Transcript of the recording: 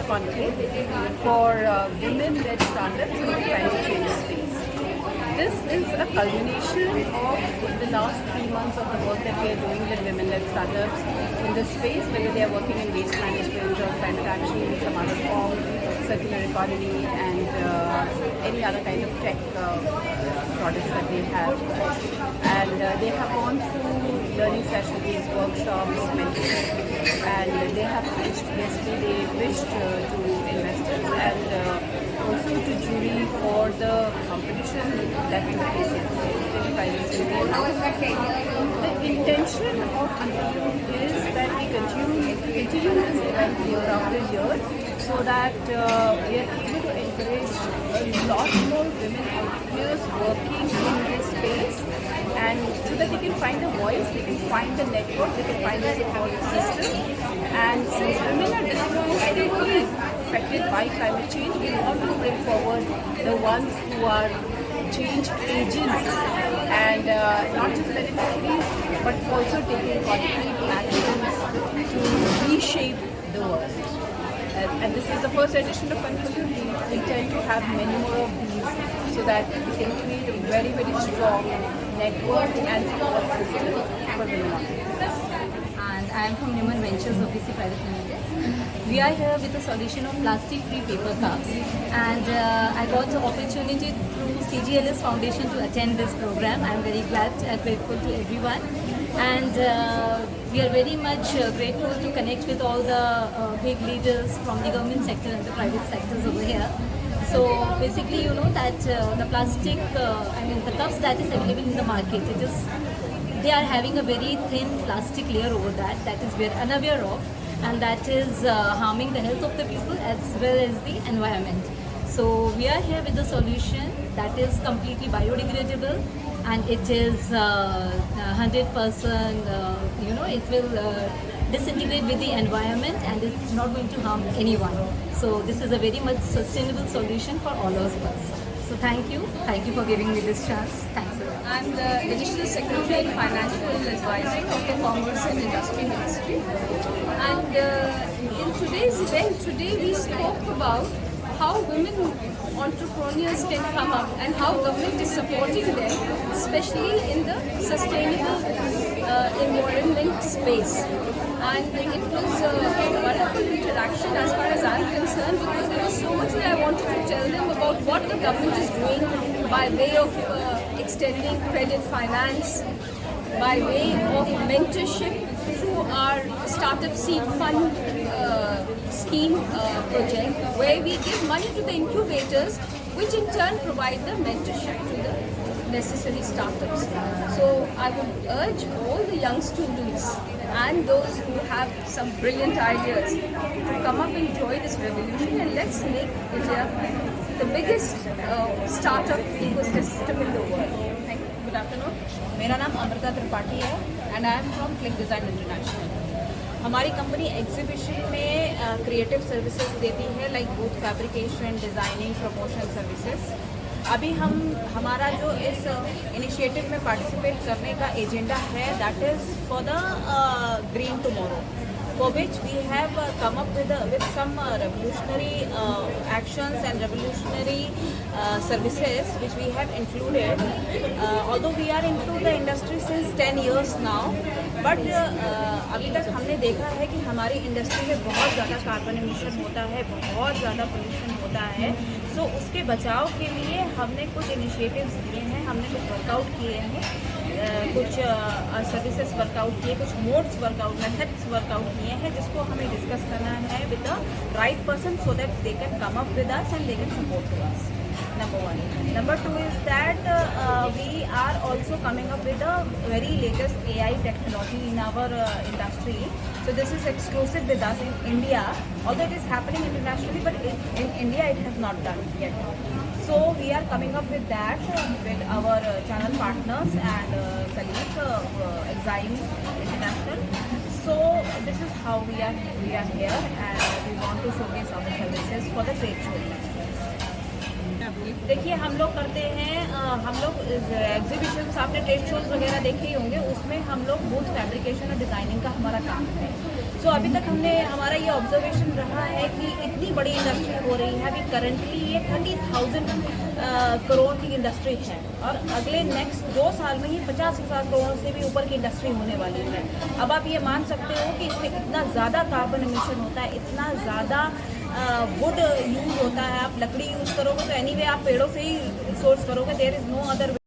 conclave for women-led startups in the climate change space. This is a culmination of the last 3 months of the work that we are doing with women-led startups in this space, whether they are working in waste management or climate action in some other form, circular economy, and any other kind of tech products that they have. And they have gone through learning sessions, workshops, mentorship, and they have pitched, yesterday they pitched to investors and also to jury for the competition that took place yesterday. The intention of Untitled is that we continue this event year after year so that we are able to encourage a lot more women entrepreneurs working in this space, and so that they can find a voice, they can find a network, they can find a support system. And since women are disproportionately affected by climate change, we want to bring forward the ones who are change agents and not just beneficiaries, but also taking concrete actions to reshape the world. And this is the first edition of Untitled. We intend to have many more of these so that we can create a very, very strong network and support system for women entrepreneurs. And I am from Newman Ventures OPC Private Limited. We are here with a solution of plastic-free paper cups, and I got the opportunity through CGLS Foundation to attend this program. I am very glad and grateful to everyone, and we are very much grateful to connect with all the big leaders from the government sector and the private sectors over here. So basically, you know that the plastic, the cups that is available in the market, they are having a very thin plastic layer over that is we are unaware of, and that is harming the health of the people as well as the environment. So we are here with a solution that is completely biodegradable, and it is 100%, it will disintegrate with the environment, and it's not going to harm anyone. So this is a very much sustainable solution for all of us. So thank you for giving me this chance. Thanks a lot. I'm the Additional Secretary and Financial Advisor of the Commerce and Industry Ministry. And in today's event, today we spoke about how women entrepreneurs can come up and how government is supporting them, especially in the sustainable environment space. And it was a wonderful interaction as far as I'm concerned, because there was so much that I wanted to tell them about what the government is doing by way of extending credit finance, by way of mentorship through our Startup Seed Fund scheme project, where we give money to the incubators, which in turn provide the mentorship to the necessary startups. So I would urge all the young students and those who have some brilliant ideas to come up and join this revolution, and let's make India the biggest startup ecosystem in the world. Thank you. Good afternoon. मेरा नाम अमृता त्रिपाठी है and I am from click design international. हमारी company exhibition में creative services देती है, like booth fabrication, designing, promotion services. अभी हमारा जो इस इनिशिएटिव में पार्टिसिपेट करने का एजेंडा है, that is for the green tomorrow, for which we have come up with some revolutionary actions and revolutionary services which we have included. Although we are into the industry since 10 years now, but अभी तक हमने देखा है कि हमारी industry में बहुत ज़्यादा कार्बन एमिशन होता है, बहुत ज़्यादा पोल्यूशन होता है। सो उसके बचाव के लिए हमने कुछ इनिशिएटिव्स लिए हैं, हमने कुछ वर्कआउट किए हैं, कुछ सर्विसेज वर्कआउट किए, कुछ मोड्स वर्कआउट, मेथड्स वर्कआउट किए हैं, जिसको हमें डिस्कस करना है with the right person so that they can come up with us and they can support to us. Number one. Number two is that we are also coming up with the very latest AI technology in our industry. So this is exclusive with us in India, although it is happening internationally, but in India it has not done yet. So we are coming up with that with our channel partners and colleagues, Exime International. So this is how we are here, and we want to showcase our services for the trade show. आपकी? देखिए हम लोग करते हैं हम लोग exhibitions, आपने trade shows वगैरह देखे ही होंगे, उसमें हम लोग बूथ फैब्रिकेशन और डिज़ाइनिंग का हमारा काम है। सो अभी तक हमारा ये ऑब्जर्वेशन रहा है कि इतनी बड़ी इंडस्ट्री हो रही है, अभी करंटली ये 30,000 करोड़ की इंडस्ट्री है और अगले नेक्स्ट 2 साल में ही 50,000 करोड़ से भी ऊपर की इंडस्ट्री होने वाली है। अब आप ये मान सकते हो कि इसमें इतना ज़्यादा कार्बन एमिशन होता है, इतना ज़्यादा वुड यूज़ होता है। आप लकड़ी यूज़ करोगे तो एनीवे आप पेड़ों से ही सोर्स करोगे, देयर इज़ नो अदर